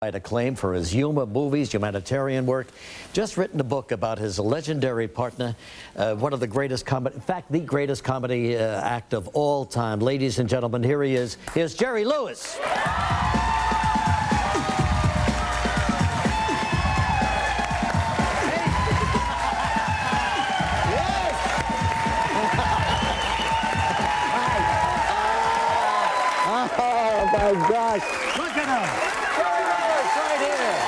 Acclaim for his humor, movies, humanitarian work. Just written a book about his legendary partner, one of the greatest comedy, in fact, the greatest comedy act of all time. Ladies and gentlemen, here he is. Here's Jerry Lewis. Oh my gosh. Look at him. Jerry Lewis right here.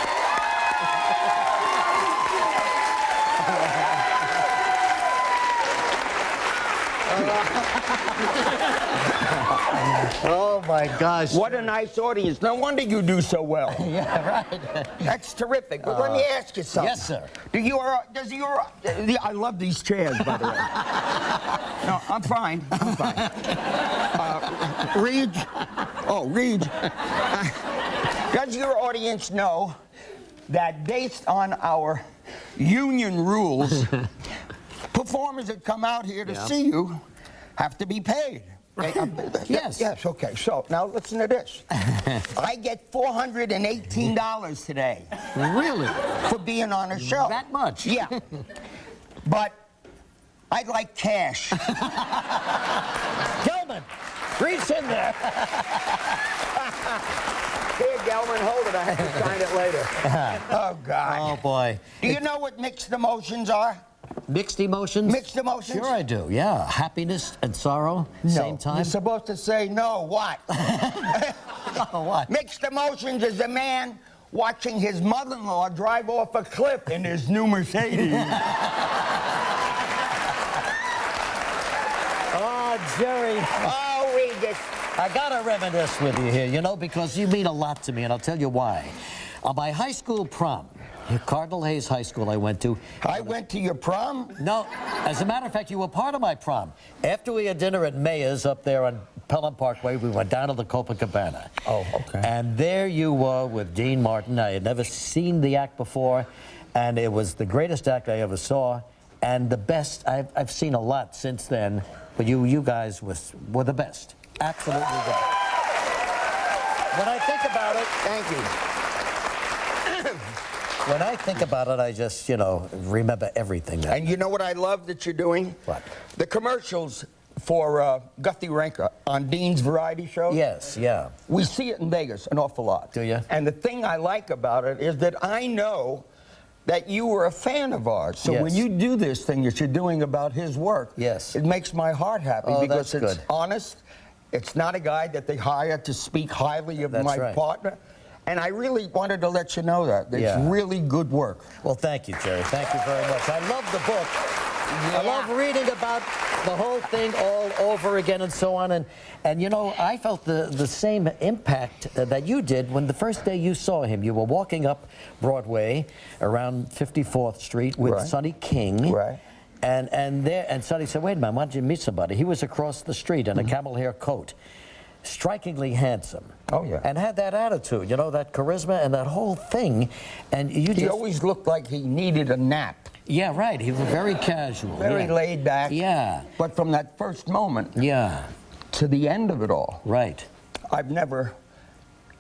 Oh my gosh. What a nice audience. No wonder you do so well. Yeah, right. That's terrific. But let me ask you something. Yes, sir. I love these chairs, by the way. No, I'm fine. I'm fine. Reg, does your audience know that based on our union rules, performers that come out here to see you have to be paid? Yes. Yes, okay. So, now listen to this. I get $418 today. Really? For being on a show. That much? Yeah. But I'd like cash. Gelman, reach in there. Here, Gelman, hold it. I have to sign it later. Oh, God. Oh, boy. Do you know what mixed emotions are? Mixed emotions? Mixed emotions? Sure I do, yeah. Happiness and sorrow, same time. You're supposed to say no. What? Oh, what? Mixed emotions is a man watching his mother-in-law drive off a cliff in his new Mercedes. Oh, Jerry. Oh, Regis. I gotta reminisce with you here, you know, because you mean a lot to me, and I'll tell you why. On my high school prom, Cardinal Hayes High School I went to. I went to your prom? No, as a matter of fact, you were part of my prom. After we had dinner at Mayor's up there on Pelham Parkway, we went down to the Copacabana. Oh, okay. And there you were with Dean Martin. I had never seen the act before, and it was the greatest act I ever saw, and the best. I've seen a lot since then, but you guys were the best. Absolutely the best. When I think about it, Thank you. when I think about it, I just, you know, remember everything. And you know what I love that you're doing? What? The commercials for Guthrie Ranker on Dean's variety show. Yes, yeah. We see it in Vegas an awful lot. Do you? And the thing I like about it is that I know that you were a fan of ours. So Yes. when you do this thing that you're doing about his work, Yes. it makes my heart happy because that's it's good. honest. It's not a guy that they hire to speak highly of That's my right. partner. And I really wanted to let you know that. It's Yeah. really good work. Well, thank you, Jerry. Thank you very much. I love the book. I love reading about the whole thing all over again and so on. And you know, I felt the same impact that you did when the first day you saw him. You were walking up Broadway around 54th Street with Right. Sonny King. Right. And Sonny said, wait a minute, why don't you meet somebody? He was across the street in a camel hair coat. Strikingly handsome. Oh, yeah. And had that attitude, you know, that charisma and that whole thing. And you He always looked like he needed a nap. Yeah, right. He was very casual. Very yeah. laid back. Yeah. But from that first moment Yeah. to the end of it all, Right. I've never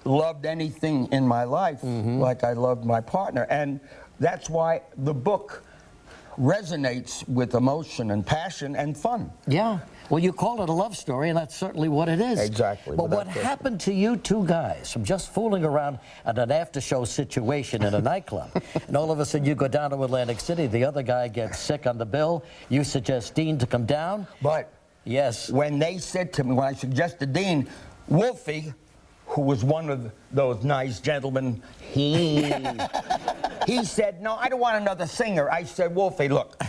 loved anything in my life like I loved my partner. And that's why the book resonates with emotion and passion and fun. Yeah. Well, you call it a love story, and that's certainly what it is. Exactly, But without what question. happened to you two guys from just fooling around at an after-show situation in a nightclub, and all of a sudden you go down to Atlantic City, the other guy gets sick on the bill, you suggest Dean to come down? But Yes. when they said to me, when I suggested Dean, Wolfie, who was one of those nice gentlemen, he said, no, I don't want another singer. I said, Wolfie, look,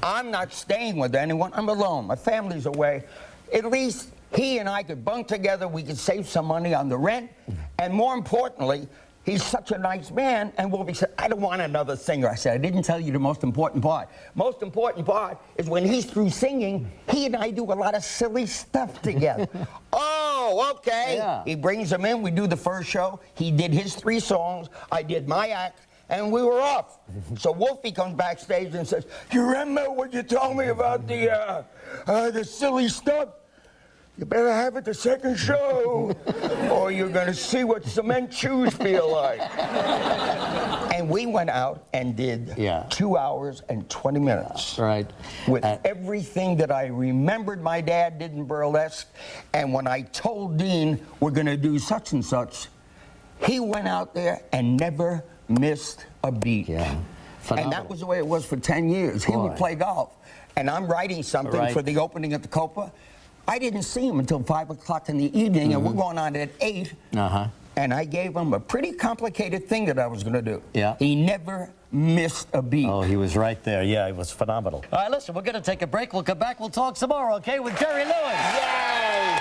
I'm not staying with anyone. I'm alone. My family's away. At least he and I could bunk together. We could save some money on the rent. And more importantly, he's such a nice man. And Wolfie said, I don't want another singer. I said, I didn't tell you the most important part. Most important part is when he's through singing, he and I do a lot of silly stuff together. Oh, okay. Yeah. He brings them in. We do the first show. He did his 3 songs. I did my act. And we were off. So Wolfie comes backstage and says, you remember what you told me about the silly stuff? you better have it the second show, or you're going to see what cement shoes feel like. And we went out and did 2 hours and 20 minutes. Right. With everything that I remembered my dad did in burlesque. And when I told Dean we're going to do such and such, he went out there and never missed a beat. Yeah. And that was the way it was for 10 years. He would play golf. And I'm writing something for the opening at the Copa. I didn't see him until 5 o'clock in the evening, and we're going on at 8. And I gave him a pretty complicated thing that I was going to do. Yeah. He never missed a beat. Oh, he was right there. Yeah, it was phenomenal. All right, listen, we're going to take a break. We'll come back. We'll talk some more, okay, with Jerry Lewis. Yay!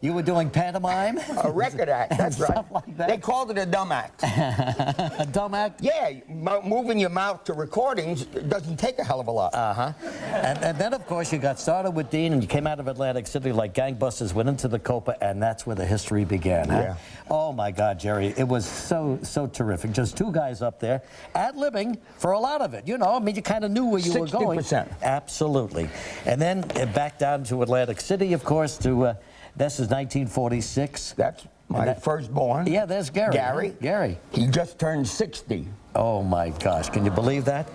You were doing pantomime? A record act, that's right. Like that? They called it a dumb act. A dumb act? Yeah, moving your mouth to recordings doesn't take a hell of a lot. And then, of course, you got started with Dean, and you came out of Atlantic City like gangbusters, went into the Copa, and that's where the history began, huh? Yeah. Oh, my God, Jerry, it was so terrific. Just two guys up there, ad-libbing for a lot of it. You know, I mean, you kind of knew where you were going. 60%. Absolutely. And then back down to Atlantic City, of course, to... this is 1946. That's my firstborn. Yeah, there's Gary. Gary. Gary. He just turned 60. Oh, my gosh. Can you believe that?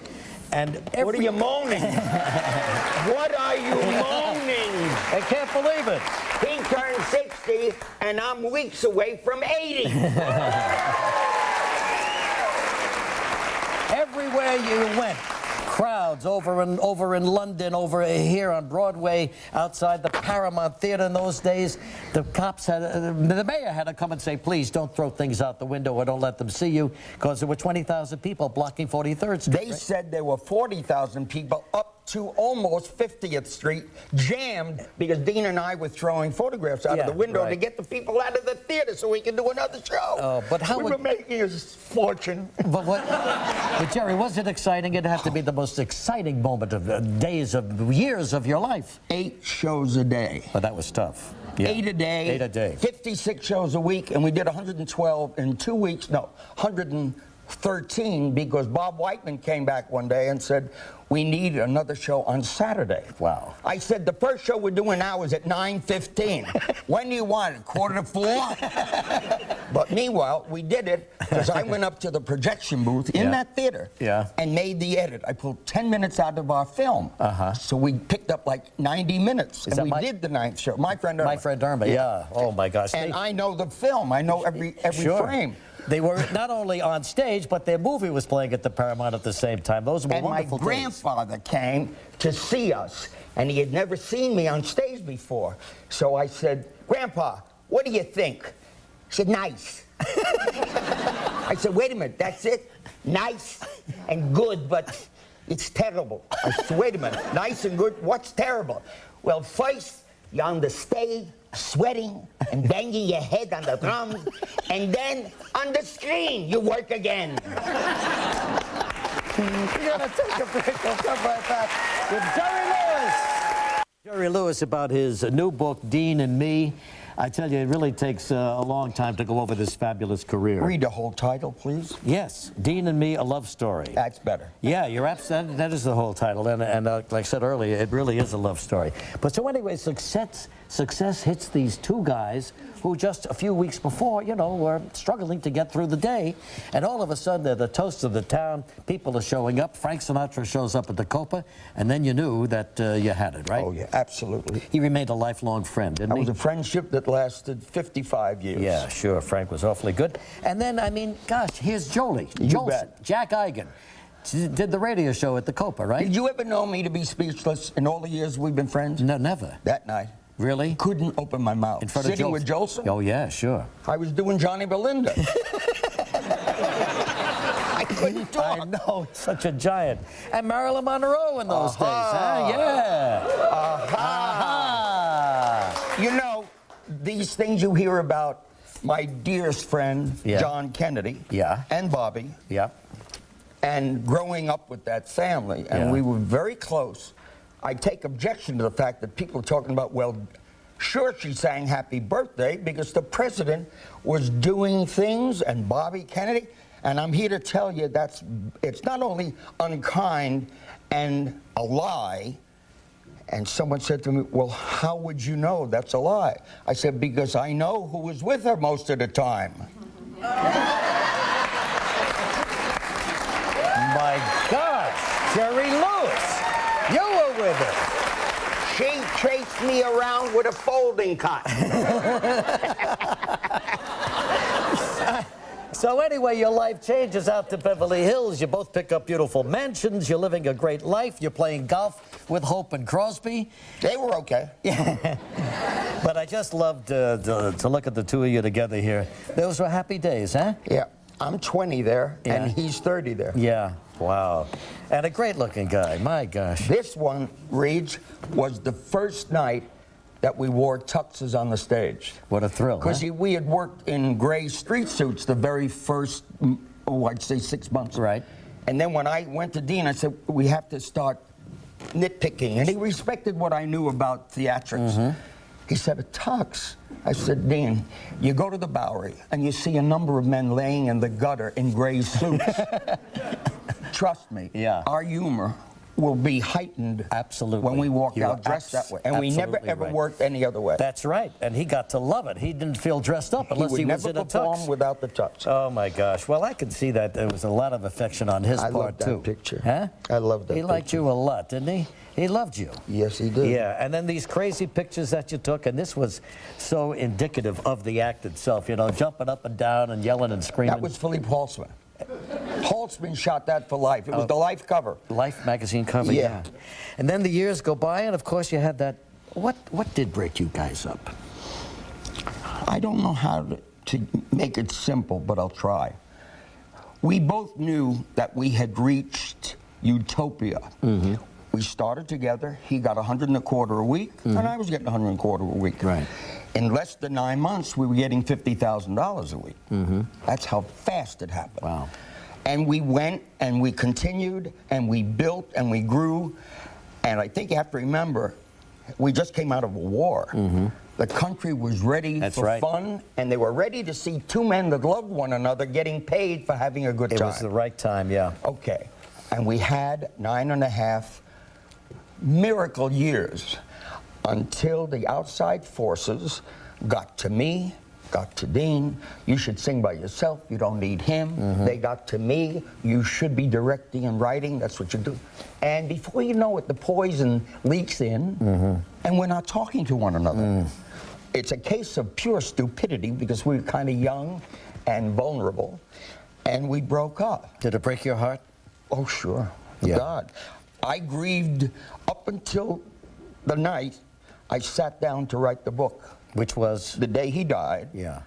And What are you moaning? What are you moaning? I can't believe it. He turned 60, and I'm weeks away from 80. Everywhere you went, crowds over in London, over here on Broadway, outside the Paramount Theater in those days. The cops had, the mayor had to come and say, please don't throw things out the window or don't let them see you, because there were 20,000 people blocking 43rd Street. They said there were 40,000 people up to almost 50th Street, jammed because Dean and I were throwing photographs out of the window to get the people out of the theater so we could do another show. Oh, but how we were making a fortune. But Jerry, was it exciting? It had to be the most exciting moment of days of years of your life. 8 shows a day. But that was tough. Yeah. 8 a day. 8 a day. 56 shows a week, and we did 112 in 2 weeks. No, 113 because Bob Whiteman came back one day and said, we need another show on Saturday. Wow. I said, the first show we're doing now is at 9:15. When do you want it? 3:45? But meanwhile, we did it because I went up to the projection booth in that theater and made the edit. I pulled 10 minutes out of our film. So we picked up like 90 minutes. And we did the 9th show. My Friend Irma. My Friend Irma, yeah. Oh, my gosh. And I know the film. I know every frame. They were not only on stage, but their movie was playing at the Paramount at the same time. Those were wonderful days. And my grandfather came to see us, and he had never seen me on stage before. So I said, Grandpa, what do you think? He said, nice. I said, wait a minute, that's it? Nice and good, but it's terrible. I said, wait a minute, nice and good, what's terrible? Well, first, you're on the stage, sweating and banging your head on the drums, and then on the screen you work again. We're gonna take a break. We'll come right back with Jerry Lewis. Jerry Lewis about his new book, Dean and Me. I tell you, it really takes a long time to go over this fabulous career. Read the whole title, please. Yes, Dean and Me, A Love Story. That's better. Yeah, you're absolutely, that is the whole title, and like I said earlier, it really is a love story. But so anyway, success hits these two guys who just a few weeks before, you know, were struggling to get through the day, and all of a sudden they're the toast of the town. People are showing up. Frank Sinatra shows up at the Copa, and then you knew that you had it, right? Oh yeah, absolutely. He remained a lifelong friend, didn't he? That was a friendship that lasted 55 years. Yeah, sure. Frank was awfully good. And then, I mean, gosh, here's Jolie. You bet. Jack Eigen. She did the radio show at the Copa, right? Did you ever know me to be speechless in all the years we've been friends? No, never. That night. Really? Couldn't open my mouth. In front Sitting of with Jolson? Oh, yeah, sure. I was doing Johnny Belinda. I couldn't talk. I know, such a giant. And Marilyn Monroe in those days, huh? Yeah. You know, these things you hear about my dearest friend, John Kennedy, and Bobby, and growing up with that family, and we were very close. I take objection to the fact that people are talking about, well, sure, she sang Happy Birthday because the president was doing things, and Bobby Kennedy, and I'm here to tell you it's not only unkind and a lie, And someone said to me, well, how would you know that's a lie? I said, because I know who was with her most of the time. My gosh, Jerry Lewis, you were with her. She chased me around with a folding cot. So anyway, your life changes out to Beverly Hills. You both pick up beautiful mansions. You're living a great life. You're playing golf with Hope and Crosby. They were okay. But I just loved to look at the two of you together here. Those were happy days, huh? Yeah. I'm 20 there, and he's 30 there. Yeah. Wow. And a great-looking guy. My gosh. This one, Reg, was the first night that we wore tuxes on the stage. What a thrill, Because huh? we had worked in gray street suits the very first, I'd say 6 months. Right. And then when I went to Dean, I said, we have to start nitpicking. And he respected what I knew about theatrics. Mm-hmm. He said, a tux? I said, Dean, you go to the Bowery and you see a number of men laying in the gutter in gray suits. Trust me, our humor will be heightened when we walk out dressed that way. And we never, ever worked any other way. That's right. And he got to love it. He didn't feel dressed up unless he was in a tux. He would never perform without the tux. Oh, my gosh. Well, I can see that there was a lot of affection on his part, too. I love that picture. Huh? I love that picture. He liked you a lot, didn't he? He loved you. Yes, he did. Yeah, and then these crazy pictures that you took, and this was so indicative of the act itself, you know, jumping up and down and yelling and screaming. That was Philippe Holtzman. Holtzman shot that for Life. It was the Life cover. Life magazine cover, yeah. And then the years go by, and of course you had that. What did break you guys up? I don't know how to make it simple, but I'll try. We both knew that we had reached utopia. Mm-hmm. We started together. He got $125 a week, and I was getting $125 a week. Right. In less than 9 months, we were getting $50,000 a week. Mm-hmm. That's how fast it happened. Wow. And we went, and we continued, and we built, and we grew. And I think you have to remember, we just came out of a war. Mm-hmm. The country was ready for fun, and they were ready to see two men that loved one another getting paid for having a good time. It was the right time, yeah. Okay. And we had 9.5 miracle years until the outside forces got to me, got to Dean. You should sing by yourself. You don't need him. Mm-hmm. They got to me. You should be directing and writing. That's what you do. And before you know it, the poison leaks in, mm-hmm. and we're not talking to one another. Mm. It's a case of pure stupidity because we were kind of young and vulnerable, and we broke up. Did it break your heart? Oh, sure. Yeah. God. I grieved up until the night I sat down to write the book. Which was? The day he died. Yeah.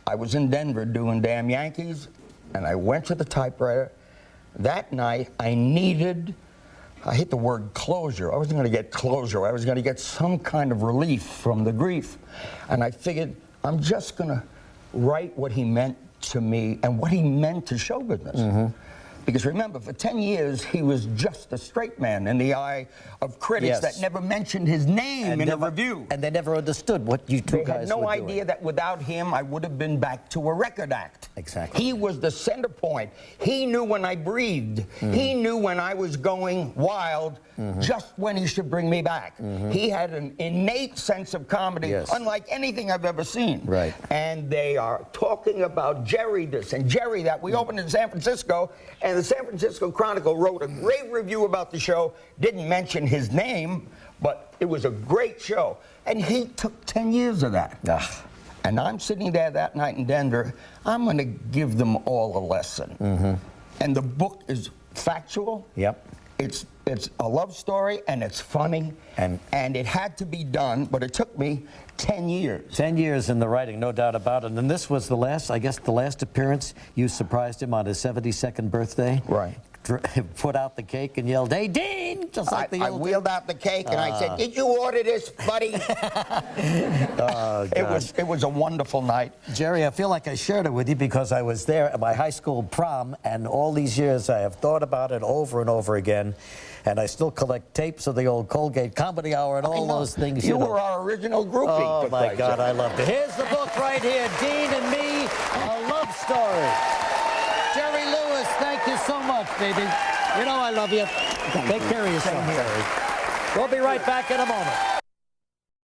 I was in Denver doing Damn Yankees, and I went to the typewriter. That night, I hit the word closure. I wasn't going to get closure. I was going to get some kind of relief from the grief. And I figured, I'm just going to write what he meant to me and what he meant to show business. Mm-hmm. Because remember, for 10 years, he was just a straight man in the eye of critics that never mentioned his name in a review. And they never understood what you two guys were doing. They had no idea that without him, I would have been back to a record act. Exactly. He was the center point. He knew when I breathed. Mm-hmm. He knew when I was going wild, mm-hmm. just when he should bring me back. Mm-hmm. He had an innate sense of comedy, unlike anything I've ever seen. Right. And they are talking about Jerry this and Jerry that. We opened in San Francisco, and the San Francisco Chronicle wrote a great review about the show, didn't mention his name, but it was a great show. And he took 10 years of that. Ugh. And I'm sitting there that night in Denver, I'm going to give them all a lesson. Mm-hmm. And the book is factual. Yep. It's a love story, and it's funny, and it had to be done, but it took me 10 years. 10 years in the writing, no doubt about it. And this was the last appearance. You surprised him on his 72nd birthday. Right. Put out the cake and yelled, "Hey, Dean!" Just like I wheeled out the cake and I said, "Did you order this, buddy?" Oh, God. It was a wonderful night. Jerry, I feel like I shared it with you because I was there at my high school prom, and all these years I have thought about it over and over again. And I still collect tapes of the old Colgate Comedy Hour and all those things. You were our original groupie. Oh, my God, I loved it. Here's the book right here, Dean and Me, A Love Story. Jerry Lewis, thank you so much, baby. You know I love you. Take care of yourself, Jerry. We'll be right back in a moment.